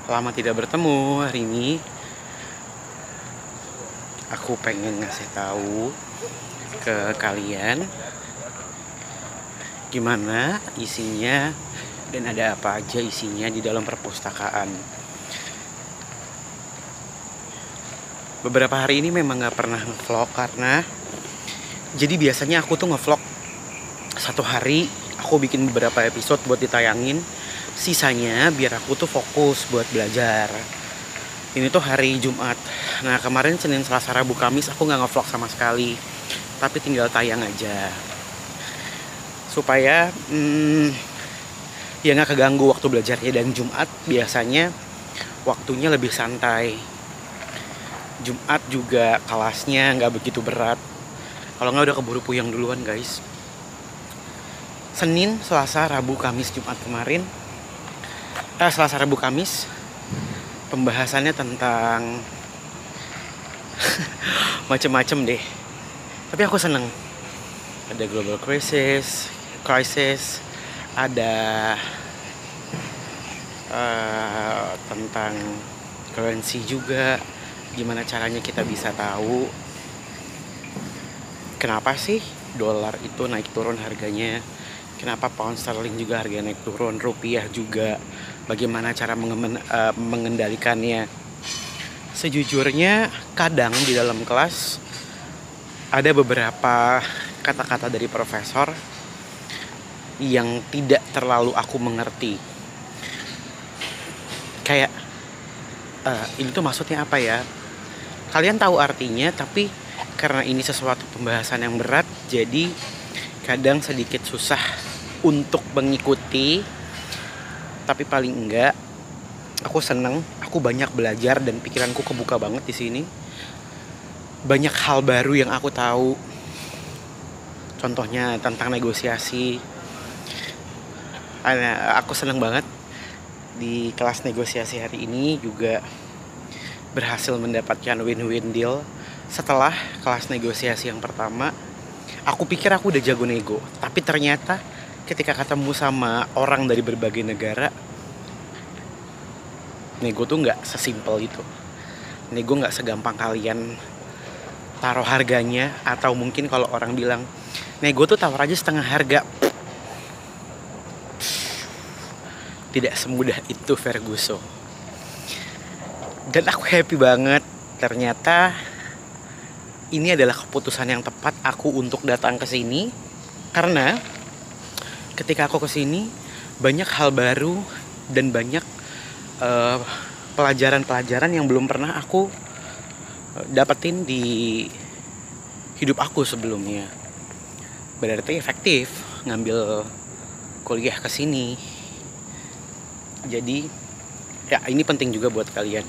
Lama tidak bertemu. Hari ini aku pengen ngasih tahu ke kalian gimana isinya dan ada apa aja isinya di dalam perpustakaan. Beberapa hari ini memang gak pernah ngevlog karena jadi biasanya aku tuh ngevlog satu hari, aku bikin beberapa episode buat ditayangin, sisanya biar aku tuh fokus buat belajar. Ini tuh hari Jumat. Nah kemarin Senin, Selasa, Rabu, Kamis aku gak ngevlog sama sekali, tapi tinggal tayang aja supaya ya gak keganggu waktu belajarnya. Dan Jumat biasanya waktunya lebih santai. Jumat juga kelasnya gak begitu berat. Kalau nggak udah keburu puyeng duluan guys. Senin, Selasa, Rabu, Kamis, Jumat kemarin Selasa, Rabu, Kamis pembahasannya tentang macem-macem deh. Tapi aku seneng. Ada global crisis, ada tentang currency juga. Gimana caranya kita bisa tahu kenapa sih dolar itu naik turun harganya, kenapa pound sterling juga harganya naik turun, rupiah juga, bagaimana cara mengendalikannya. Sejujurnya kadang di dalam kelas ada beberapa kata-kata dari profesor yang tidak terlalu aku mengerti. Kayak ini tuh maksudnya apa ya? Kalian tahu artinya, tapi karena ini sesuatu pembahasan yang berat, jadi kadang sedikit susah untuk mengikuti. Tapi paling enggak aku seneng, aku banyak belajar dan pikiranku kebuka banget di sini. Banyak hal baru yang aku tahu. Contohnya tentang negosiasi. Aku seneng banget di kelas negosiasi hari ini juga berhasil mendapatkan win-win deal. Setelah kelas negosiasi yang pertama, aku pikir aku udah jago nego, tapi ternyata ketika ketemu sama orang dari berbagai negara, nego tuh nggak sesimpel itu. Nego nggak segampang kalian taruh harganya, atau mungkin kalau orang bilang nego tuh tawar aja setengah harga. Tidak semudah itu Ferguson. Dan aku happy banget, ternyata ini adalah keputusan yang tepat aku untuk datang ke sini. Karena ketika aku ke sini banyak hal baru dan banyak pelajaran-pelajaran yang belum pernah aku dapetin di hidup aku sebelumnya. Berarti efektif ngambil kuliah ke sini. Jadi ya ini penting juga buat kalian.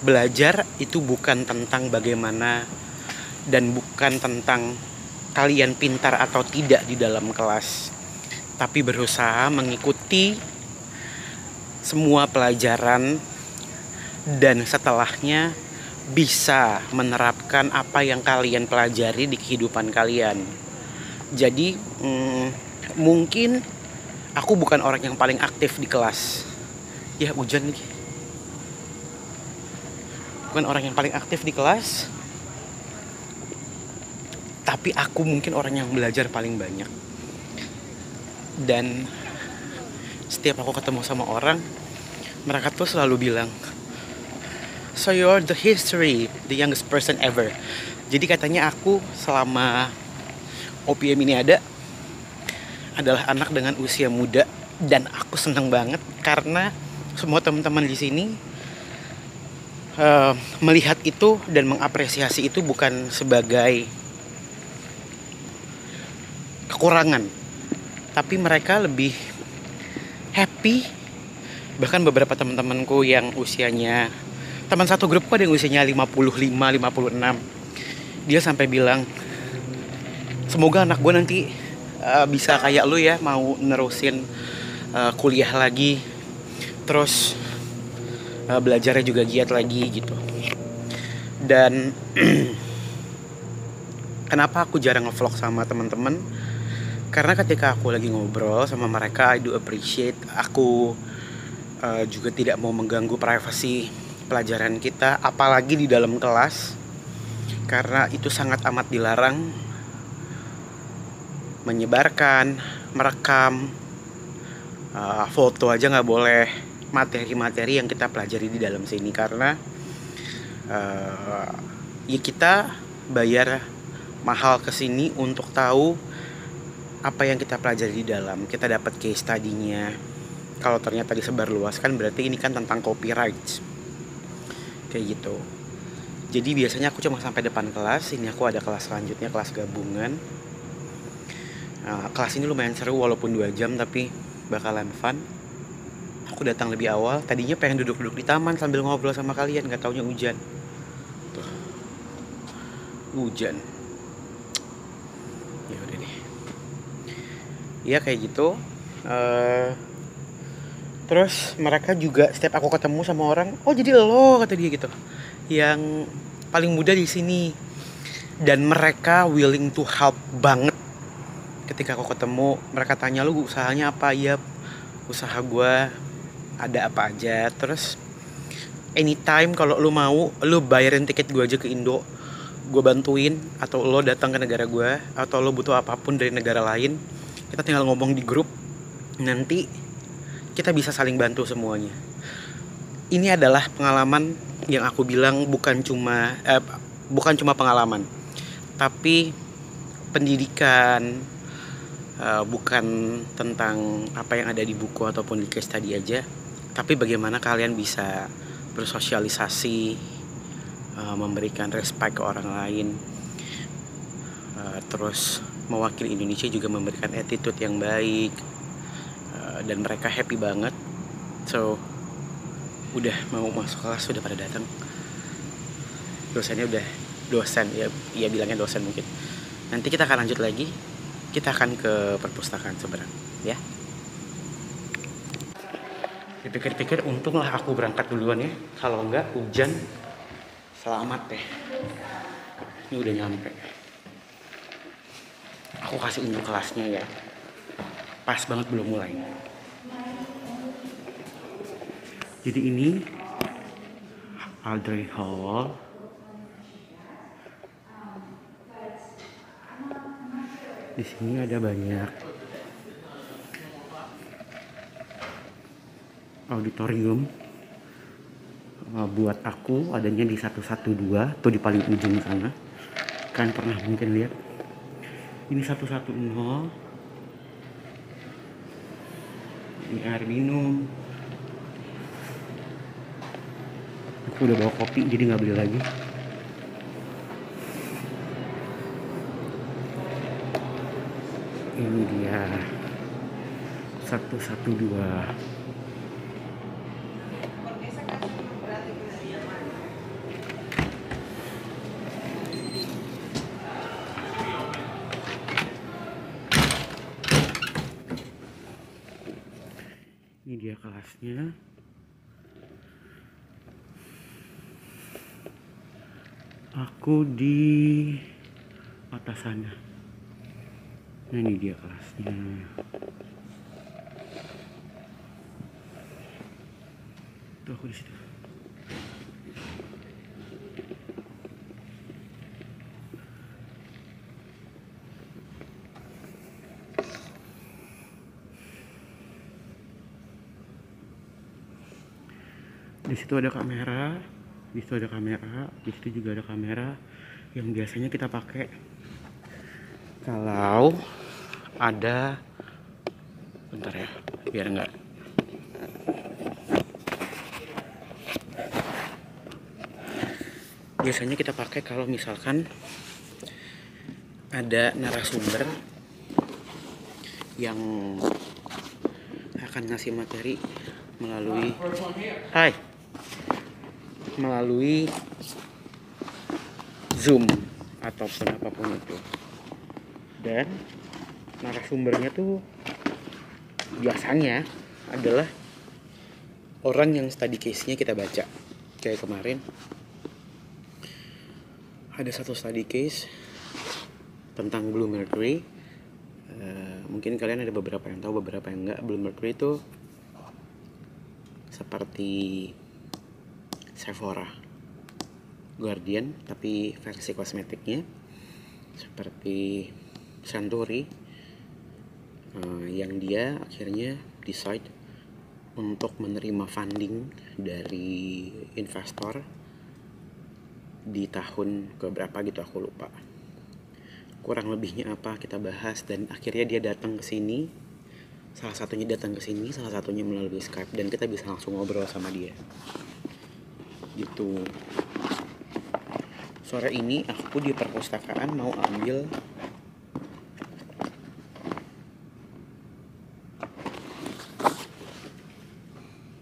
Belajar itu bukan tentang bagaimana dan bukan tentang kalian pintar atau tidak di dalam kelas, tapi berusaha mengikuti semua pelajaran dan setelahnya bisa menerapkan apa yang kalian pelajari di kehidupan kalian. Jadi mungkin aku bukan orang yang paling aktif di kelas. Ya hujan nih. Bukan orang yang paling aktif di kelas, tapi aku mungkin orang yang belajar paling banyak. Dan setiap aku ketemu sama orang, mereka tuh selalu bilang, "So you're the history, the youngest person ever." Jadi katanya aku selama OPM ini adalah anak dengan usia muda. Dan aku seneng banget karena semua teman-teman di sini melihat itu dan mengapresiasi itu bukan sebagai kekurangan, tapi mereka lebih happy. Bahkan beberapa teman-temanku yang usianya, teman satu grupku ada yang usianya 55, 56, dia sampai bilang, "Semoga anak gue nanti bisa kayak lu ya, mau nerusin kuliah lagi, terus belajarnya juga giat lagi gitu." Dan kenapa aku jarang ngevlog sama teman-teman? Karena ketika aku lagi ngobrol sama mereka, I do appreciate, aku juga tidak mau mengganggu privasi pelajaran kita, apalagi di dalam kelas, karena itu sangat amat dilarang menyebarkan, merekam, foto aja nggak boleh materi-materi yang kita pelajari di dalam sini, karena ya kita bayar mahal ke sini untuk tahu apa yang kita pelajari di dalam. Kita dapat case study-nya. Kalau ternyata disebarluaskan berarti ini kan tentang copyright. Kayak gitu. Jadi biasanya aku cuma sampai depan kelas. Ini aku ada kelas selanjutnya, kelas gabungan. Kelas ini lumayan seru walaupun 2 jam, tapi bakalan fun. Aku datang lebih awal. Tadinya pengen duduk-duduk di taman sambil ngobrol sama kalian, gak taunya hujan. Tuh. Hujan. Ya udah deh. Ya kayak gitu. Terus mereka juga setiap aku ketemu sama orang, oh jadi lo, kata dia gitu, yang paling muda di sini. Dan mereka willing to help banget. Ketika aku ketemu, mereka tanya, lu usahanya apa? Ya usaha gue ada apa aja. Terus anytime kalau lu mau, lu bayarin tiket gue aja ke Indo, gue bantuin. Atau lo datang ke negara gue, atau lo butuh apapun dari negara lain, kita tinggal ngomong di grup, nanti kita bisa saling bantu semuanya. Ini adalah pengalaman yang aku bilang bukan cuma pengalaman, tapi pendidikan, bukan tentang apa yang ada di buku ataupun di case tadi aja, tapi bagaimana kalian bisa bersosialisasi, memberikan respect ke orang lain, terus mewakili Indonesia juga memberikan attitude yang baik, dan mereka happy banget. So udah mau masuk kelas, sudah pada datang. Dosen ya bilangnya dosen mungkin. Nanti kita akan lanjut lagi. Kita akan ke perpustakaan seberang, ya. Dipikir-pikir untunglah aku berangkat duluan ya. Kalau enggak hujan, selamat deh. Ini udah nyampe. Aku kasih unjuk kelasnya ya. Pas banget belum mulai. Jadi ini Audrey Hall. Di sini ada banyak auditorium. Buat aku adanya di 112 tuh, di paling ujung sana. Kalian pernah mungkin lihat. Ini 110. Ini air minum. Aku udah bawa kopi jadi nggak beli lagi. Ini dia 112. Ini dia kelasnya. Aku di atas sana. Nah, ini dia kelasnya. Tuh aku di situ. Di situ ada kamera, di situ ada kamera, di situ juga ada kamera yang biasanya kita pakai kalau ada, bentar ya, biar enggak. Biasanya kita pakai kalau misalkan ada narasumber yang akan ngasih materi melalui Zoom ataupun apapun itu. Dan narasumbernya tuh biasanya adalah orang yang study case-nya kita baca. Kayak kemarin ada satu study case tentang Blue Mercury. Mungkin kalian ada beberapa yang tahu, beberapa yang enggak. Blue Mercury itu seperti Sephora, Guardian tapi versi kosmetiknya, seperti Suntory, yang dia akhirnya decide untuk menerima funding dari investor di tahun keberapa gitu, aku lupa. Kurang lebihnya apa kita bahas, dan akhirnya dia datang ke sini. Salah satunya datang ke sini, salah satunya melalui Skype, dan kita bisa langsung ngobrol sama dia. Gitu. Sore ini aku di perpustakaan mau ambil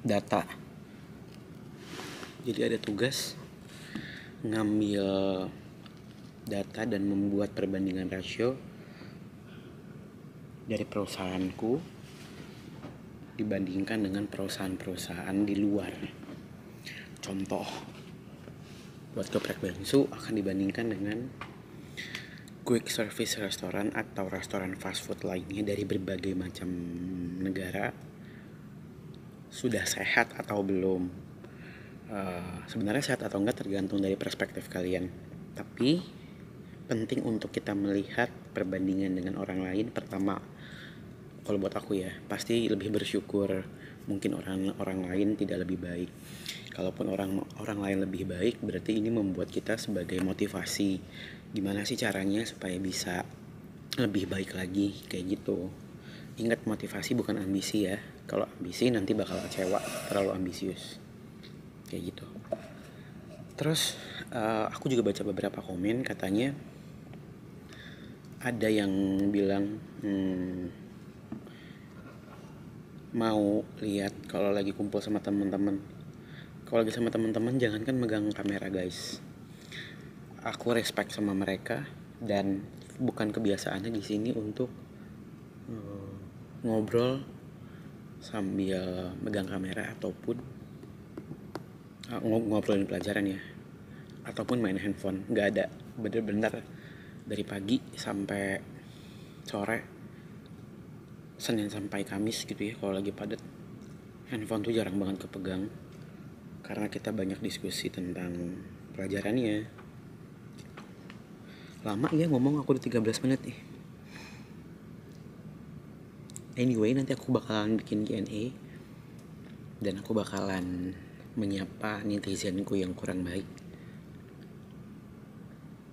data. Jadi ada tugas ngambil data dan membuat perbandingan rasio dari perusahaanku dibandingkan dengan perusahaan-perusahaan di luar. Contoh, buat geprek bangsu akan dibandingkan dengan quick service restoran atau restoran fast food lainnya dari berbagai macam negara. Sudah sehat atau belum? Sebenarnya sehat atau enggak tergantung dari perspektif kalian. Tapi penting untuk kita melihat perbandingan dengan orang lain. Pertama, kalau buat aku ya, pasti lebih bersyukur. Mungkin orang lain tidak lebih baik. Kalaupun orang lain lebih baik, berarti ini membuat kita sebagai motivasi. Gimana sih caranya supaya bisa lebih baik lagi, kayak gitu. Ingat, motivasi bukan ambisi ya. Kalau ambisi nanti bakal kecewa, terlalu ambisius, kayak gitu. Terus aku juga baca beberapa komen, katanya ada yang bilang mau lihat kalau lagi kumpul sama teman-teman. Kalau lagi sama teman-teman jangankan megang kamera, guys. Aku respect sama mereka, dan bukan kebiasaannya di sini untuk ngobrol sambil megang kamera ataupun ngobrolin pelajaran ya, ataupun main handphone. Nggak ada, bener-bener dari pagi sampai sore, Senin sampai Kamis gitu ya, kalau lagi padat, handphone tuh jarang banget kepegang karena kita banyak diskusi tentang pelajarannya. Lama ya ngomong, aku udah 13 menit nih. Anyway, nanti aku bakalan bikin Q&A dan aku bakalan menyapa netizenku yang kurang baik.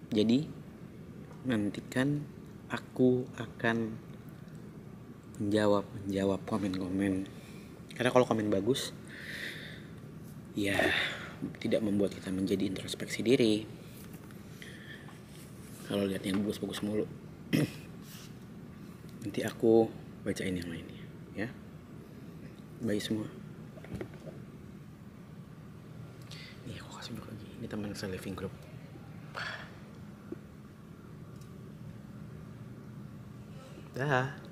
Jadi nantikan aku akan menjawab komen-komen. Karena kalau komen bagus ya tidak membuat kita menjadi introspeksi diri. Kalau lihat yang bagus-bagus mulu nanti aku bacain yang lainnya ya. Bye semua. Nih aku kasih dulu lagi. Ini teman saya living group. Dah.